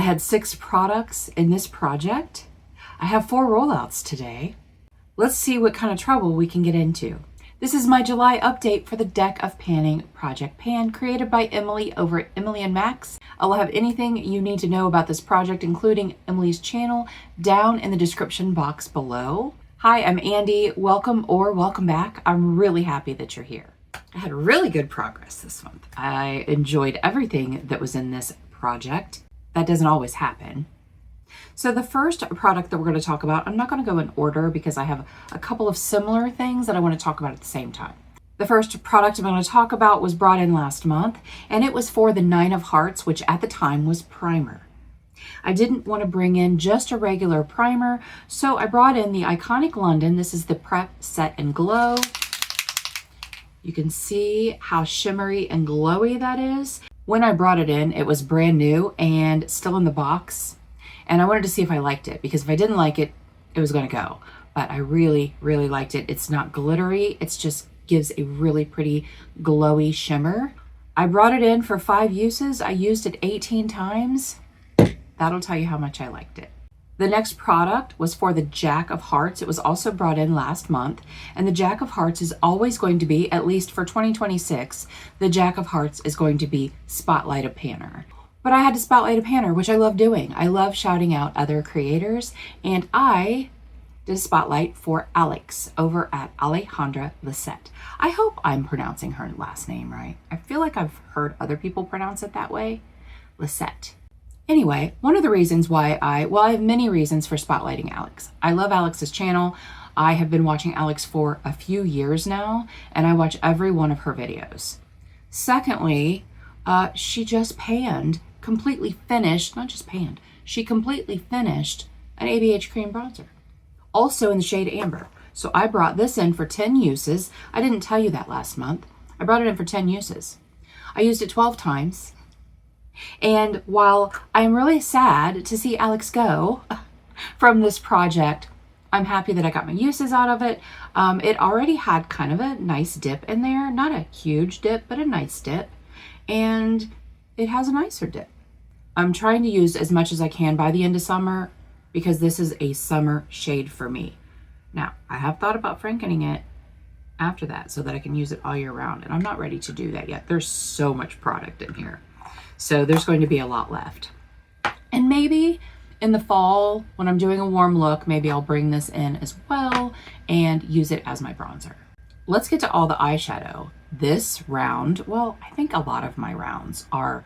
had 6 products in this project. I have 4 rollouts today. Let's see what kind of trouble we can get into. This is my July update for the Deck of Panning Project Pan, created by Emily over at Emily and Max. I will have anything you need to know about this project, including Emily's channel, down in the description box below. Hi, I'm Andi. Welcome or welcome back. I'm really happy that you're here. I had really good progress this month. I enjoyed everything that was in this project. That doesn't always happen. So the first product that we're going to talk about, I'm not going to go in order because I have a couple of similar things that I want to talk about at the same time. The first product I'm going to talk about was brought in last month, and it was for the 9 of Hearts, which at the time was primer. I didn't want to bring in just a regular primer, so I brought in the Iconic London. This is the Prep, Set, and Glow. You can see how shimmery and glowy that is. When I brought it in, it was brand new and still in the box. And I wanted to see if I liked it, because if I didn't like it, it was going to go. But I really, really liked it. It's not glittery. It just gives a really pretty glowy shimmer. I brought it in for 5 uses. I used it 18 times. That'll tell you how much I liked it. The next product was for the Jack of Hearts. It was also brought in last month. And the Jack of Hearts is always going to be, at least for 2026, the Jack of Hearts is going to be Spotlight a Panner. But I had to spotlight a panner, which I love doing. I love shouting out other creators, and I did a spotlight for Alex over at Alejandra Lisette. I hope I'm pronouncing her last name right. I feel like I've heard other people pronounce it that way. Lisette. Anyway, one of the reasons why I have many reasons for spotlighting Alex. I love Alex's channel. I have been watching Alex for a few years now, and I watch every one of her videos. Secondly, she just completely finished an ABH cream bronzer, also in the shade Amber. So I brought this in for 10 uses. I didn't tell you that last month. I brought it in for 10 uses. I used it 12 times. And while I'm really sad to see Alex go from this project, I'm happy that I got my uses out of it. It already had kind of a nice dip in there. Not a huge dip, but a nice dip. And it has a nicer dip. I'm trying to use as much as I can by the end of summer, because this is a summer shade for me. Now, I have thought about frankening it after that so that I can use it all year round, and I'm not ready to do that yet. There's so much product in here. So there's going to be a lot left. And maybe in the fall, when I'm doing a warm look, maybe I'll bring this in as well and use it as my bronzer. Let's get to all the eyeshadow. This round, well, I think a lot of my rounds are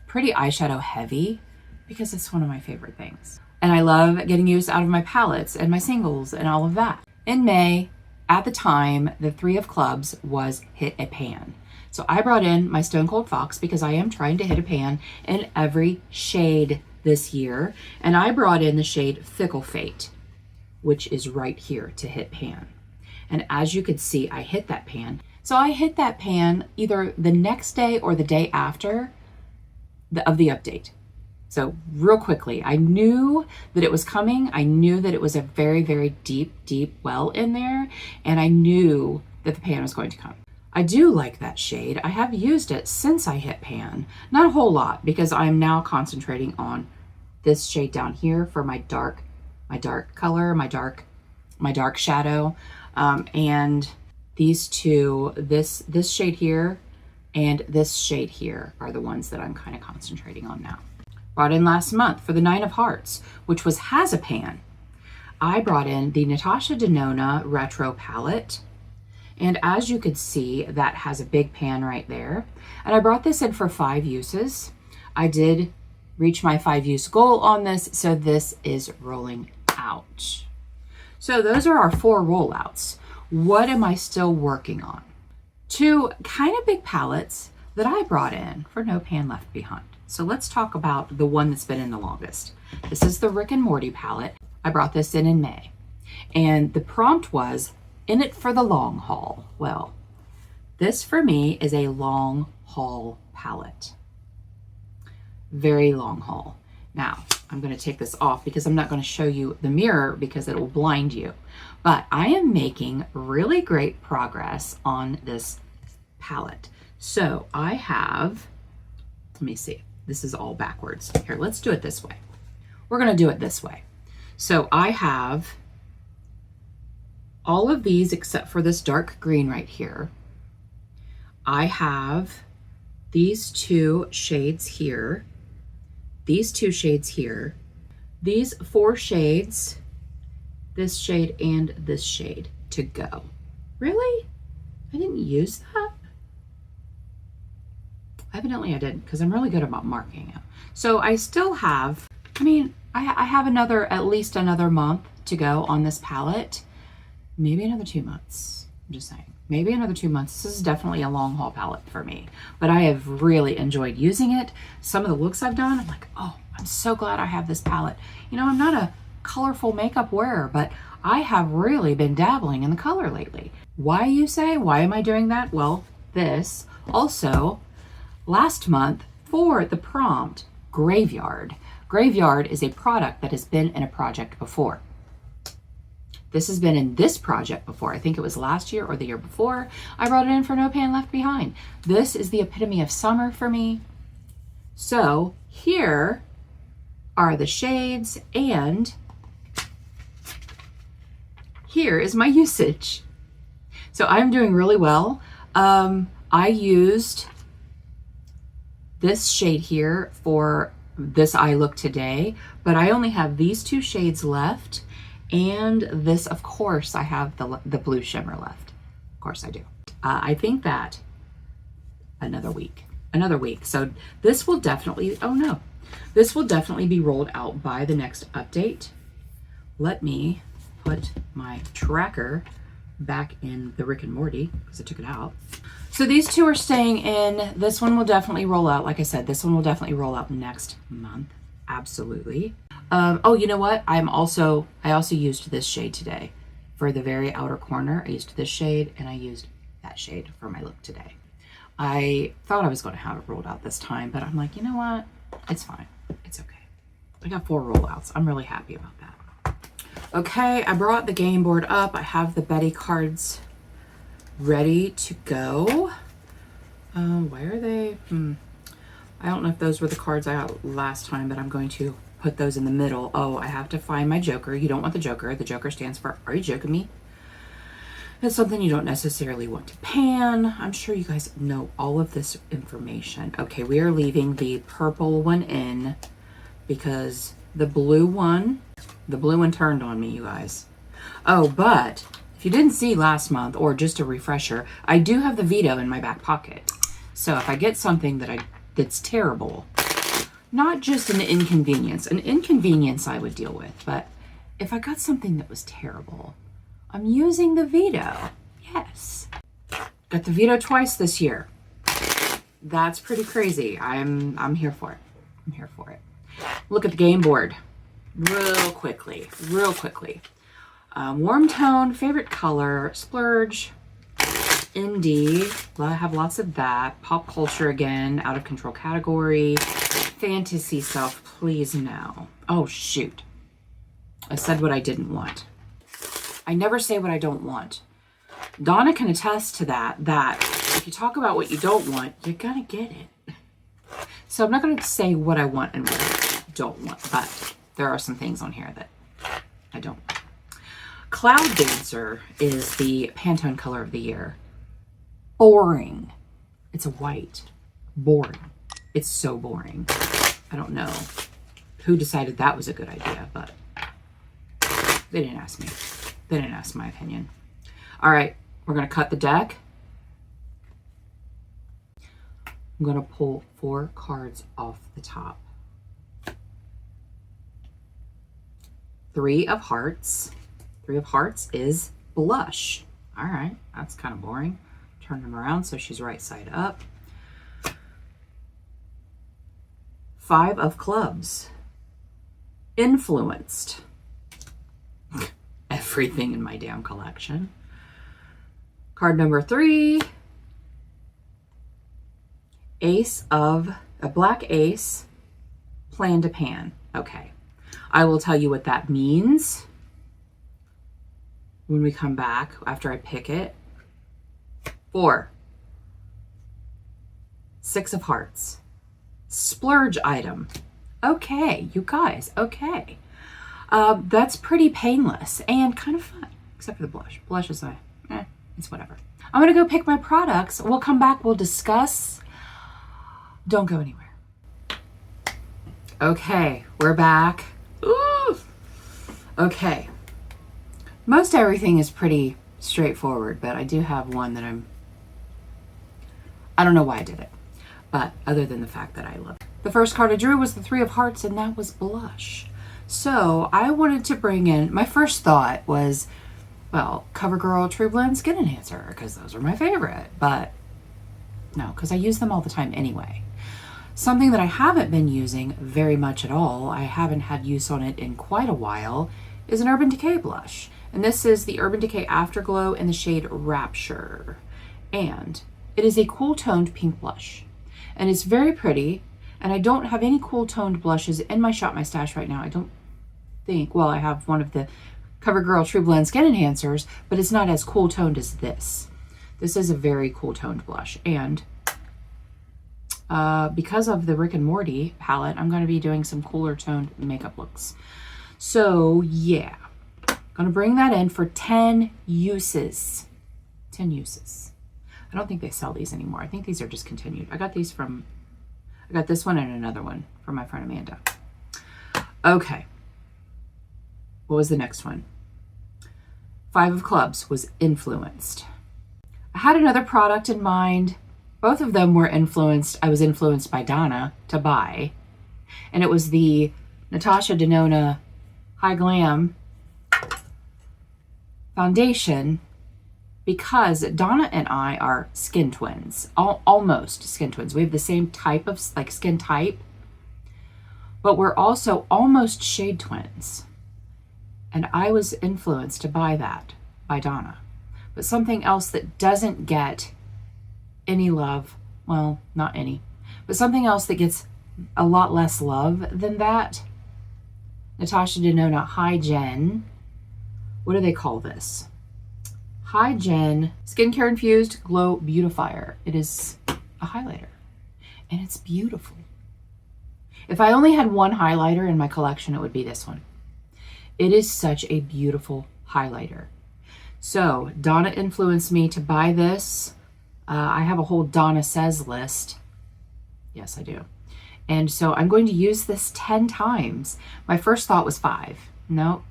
pretty eyeshadow heavy because it's one of my favorite things. And I love getting use out of my palettes and my singles and all of that. In May, at the time, the 3 of Clubs was Hit a Pan. So I brought in my Stone Cold Fox because I am trying to hit a pan in every shade this year. And I brought in the shade Fickle Fate, which is right here to hit pan. And as you could see, I hit that pan. So I hit that pan either the next day or the day after of the update. So real quickly, I knew that it was coming. I knew that it was a very, very deep, deep well in there. And I knew that the pan was going to come. I do like that shade. I have used it since I hit pan. Not a whole lot, because I'm now concentrating on this shade down here for my dark color, my dark shadow. And these two, this shade here and this shade here are the ones that I'm kind of concentrating on now. Brought in last month for the 9 of Hearts, which was Has a Pan. I brought in the Natasha Denona Retro Palette. And as you could see, that has a big pan right there. And I brought this in for 5 uses. I did reach my 5 use goal on this, so this is rolling out. So those are our 4 rollouts. What am I still working on? 2 kind of big palettes that I brought in for No Pan Left Behind. So let's talk about the one that's been in the longest. This is the Rick and Morty palette. I brought this in May. And the prompt was, in it for the long haul. Well, this for me is a long haul palette. Very long haul. Now, I'm going to take this off because I'm not going to show you the mirror because it will blind you. But I am making really great progress on this palette. So I have, let me see. This is all backwards. Here, let's do it this way. We're going to do it this way. So I have all of these except for this dark green right here. I have these two shades here, these two shades here, these 4 shades, this shade and this shade to go. Really? I didn't use that? Evidently I didn't, because I'm really good about marking it. So I still have, I have at least another month to go on this palette. Maybe another 2 months. I'm just saying. Maybe another 2 months. This is definitely a long haul palette for me. But I have really enjoyed using it. Some of the looks I've done, I'm like, oh, I'm so glad I have this palette. You know, I'm not a colorful makeup wearer, but I have really been dabbling in the color lately. Why, you say? Why am I doing that? Well, this. Also, last month for the prompt, Graveyard. Graveyard is a product that has been in a project before. This has been in this project before. I think it was last year or the year before. I brought it in for No Pan Left Behind. This is the epitome of summer for me. So here are the shades, and here is my usage. So I'm doing really well. I used this shade here for this eye look today, but I only have these 2 shades left. And this, of course, I have the blue shimmer left. Of course I do. I think that another week. So this will definitely, this will definitely be rolled out by the next update. Let me put my tracker back in the Rick and Morty because I took it out. So these 2 are staying in. This one will definitely roll out. Like I said, this one will definitely roll out next month. Absolutely. Oh, you know what? I also used this shade today for the very outer corner. I used this shade and I used that shade for my look today. I thought I was going to have it rolled out this time, but I'm like, you know what? It's fine. It's okay. I got 4 rollouts. I'm really happy about that. Okay, I brought the game board up. I have the Betty cards ready to go. Where are they? I don't know if those were the cards I got last time, but I'm going to put those in the middle. Oh, I have to find my Joker. You don't want the Joker. The Joker stands for, are you joking me? It's something you don't necessarily want to pan. I'm sure you guys know all of this information. Okay, we are leaving the purple one in because the blue one turned on me, you guys. Oh, but if you didn't see last month, or just a refresher, I do have the veto in my back pocket. So if I get something that's terrible, not just an inconvenience I would deal with, but if I got something that was terrible, I'm using the veto. Yes. Got the veto twice this year. That's pretty crazy. I'm here for it. I'm here for it. Look at the game board real quickly. Warm tone, favorite color, splurge, indie. I have lots of that. Pop culture again, out of control category. Fantasy stuff, please no. Oh shoot. I said what I didn't want. I never say what I don't want. Donna can attest to that if you talk about what you don't want, you're gonna get it. So I'm not gonna say what I want and what I don't want, but there are some things on here that I don't want. Cloud Dancer is the Pantone color of the year. Boring. It's a white. Boring. It's so boring. I don't know who decided that was a good idea, but they didn't ask me. They didn't ask my opinion. All right, we're going to cut the deck. I'm going to pull 4 cards off the top. 3 of Hearts. 3 of Hearts is Blush. All right, that's kind of boring. Turn them around so she's right side up. 5 of Clubs. Influenced. Everything in my damn collection. Card number 3. A black ace. Plan to pan. Okay. I will tell you what that means when we come back after I pick it. 4. 6 of Hearts. splurge item. Okay, you guys, okay. That's pretty painless and kind of fun, except for the blush. Blush is it's whatever. I'm gonna go pick my products. We'll come back, we'll discuss. Don't go anywhere. Okay, we're back. Ooh. Okay. Most everything is pretty straightforward, but I do have one that I don't know why I did it, but other than the fact that I love it. The first card I drew was the Three of Hearts, and that was blush. So I wanted to bring in, my first thought was, well, CoverGirl True Blend Skin Enhancer, because those are my favorite, but no, because I use them all the time anyway. Something that I haven't been using very much at all, I haven't had use on it in quite a while, is an Urban Decay blush. And this is the Urban Decay Afterglow in the shade Rapture. And it is a cool toned pink blush. And it's very pretty, and I don't have any cool toned blushes in my Shop My Stash right now. I don't think, well, I have one of the CoverGirl True Blend Skin Enhancers, but it's not as cool toned as this. This is a very cool toned blush. And because of the Rick and Morty palette, I'm going to be doing some cooler toned makeup looks. So yeah, going to bring that in for 10 uses. 10 uses. I don't think they sell these anymore. I think these are discontinued. I got this one and another one from my friend Amanda. Okay. What was the next one? Five of Clubs was Influenced. I had another product in mind. Both of them were influenced. I was influenced by Donna to buy. And it was the Natasha Denona High Glam foundation, because Donna and I are skin twins, almost skin twins. We have the same type of skin type, but we're also almost shade twins. And I was influenced to buy that by Donna. But something else that doesn't get any love, well, not any, but something else that gets a lot less love than that, Natasha Denona High Gen, what do they call this? High Gen Skincare Infused Glow Beautifier. It is a highlighter, and it's beautiful. If I only had one highlighter in my collection, it would be this one. It is such a beautiful highlighter. So Donna influenced me to buy this. I have a whole Donna Says list. Yes, I do. And so I'm going to use this 10 times. My first thought was 5. No,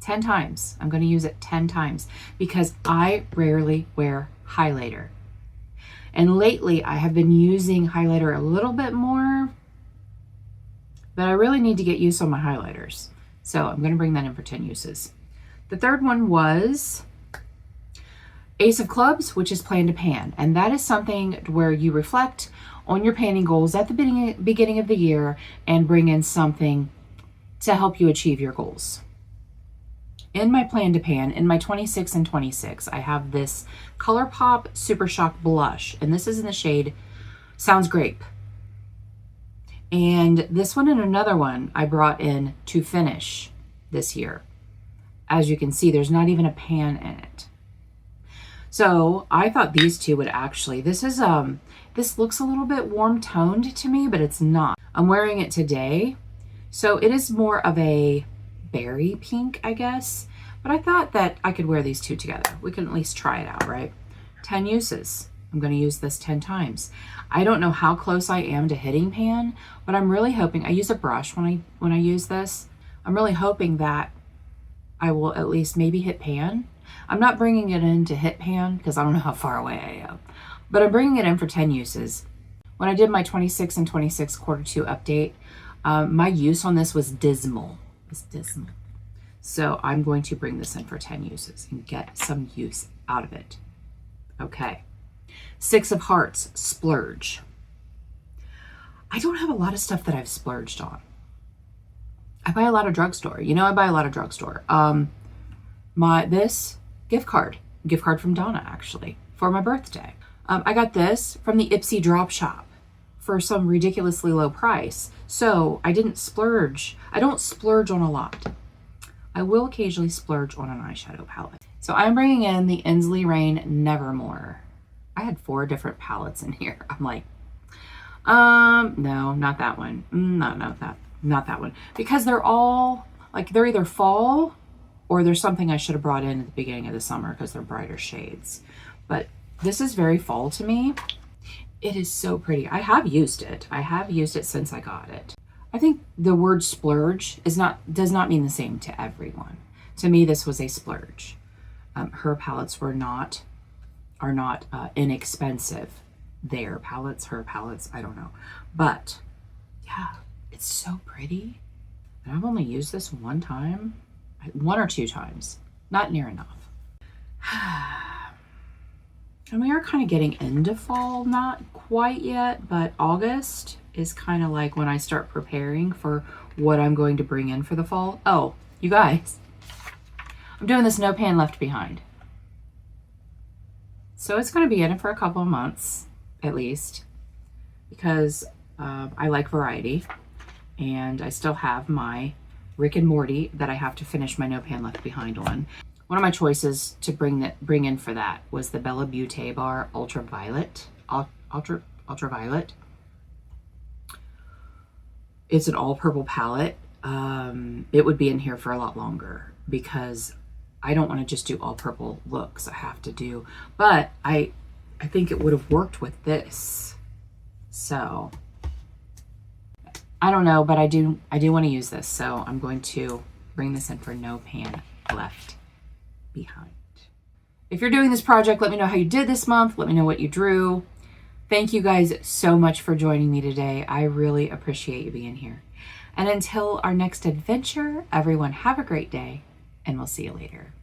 10 times. I'm going to use it 10 times because I rarely wear highlighter. And lately I have been using highlighter a little bit more, but I really need to get used on my highlighters. So I'm going to bring that in for 10 uses. The third one was Ace of Clubs, which is Plan to Pan. And that is something where you reflect on your panning goals at the beginning of the year and bring in something to help you achieve your goals. In my Plan to Pan, in my 26 and 26, I have this ColourPop Super Shock blush. And this is in the shade Sounds Grape. And this one and another one I brought in to finish this year. As you can see, there's not even a pan in it. So I thought these two would actually, this looks a little bit warm toned to me, but it's not. I'm wearing it today. So it is more of a berry pink, I guess. But I thought that I could wear these two together. We can at least try it out, right? 10 uses. I'm going to use this 10 times. I don't know how close I am to hitting pan, but I'm really hoping, I use a brush when I use this. I'm really hoping that I will at least maybe hit pan. I'm not bringing it in to hit pan because I don't know how far away I am, but I'm bringing it in for 10 uses. When I did my 26 and 26 Q2 update, my use on this was dismal. It was dismal. So I'm going to bring this in for 10 uses and get some use out of it. Okay. Six of Hearts, Splurge. I don't have a lot of stuff that I've splurged on. I buy a lot of drugstore. You know, I buy a lot of drugstore. This gift card from Donna, actually, for my birthday. I got this from the Ipsy Drop Shop for some ridiculously low price. So I didn't splurge. I don't splurge on a lot. I will occasionally splurge on an eyeshadow palette. So I'm bringing in the Inslee Rain Nevermore. I had 4 different palettes in here. I'm like, No, not that one. No, not that one. Because they're all, like, they're either fall or there's something I should have brought in at the beginning of the summer because they're brighter shades. But this is very fall to me. It is so pretty. I have used it. I have used it since I got it. I think the word splurge does not mean the same to everyone. To me, this was a splurge. Her palettes are not inexpensive. Their palettes, her palettes, I don't know. But yeah, it's so pretty. And I've only used this one or two times, not near enough. And we are kind of getting into fall, not quite yet, but August is kind of like when I start preparing for what I'm going to bring in for the fall. Oh, you guys, I'm doing this No Pan Left Behind. So it's going to be in it for a couple of months, at least, because I like variety. And I still have my Rick and Morty that I have to finish my No Pan Left Behind on. One of my choices to bring in for that was the Bella Beauté Bar Ultraviolet. Ultraviolet. It's an all purple palette. It would be in here for a lot longer because I don't want to just do all purple looks. I have to do, but I think it would have worked with this. So I don't know, but I do want to use this. So I'm going to bring this in for No Pan Left Behind. If you're doing this project, let me know how you did this month. Let me know what you drew. Thank you guys so much for joining me today. I really appreciate you being here. And until our next adventure, everyone have a great day, and we'll see you later.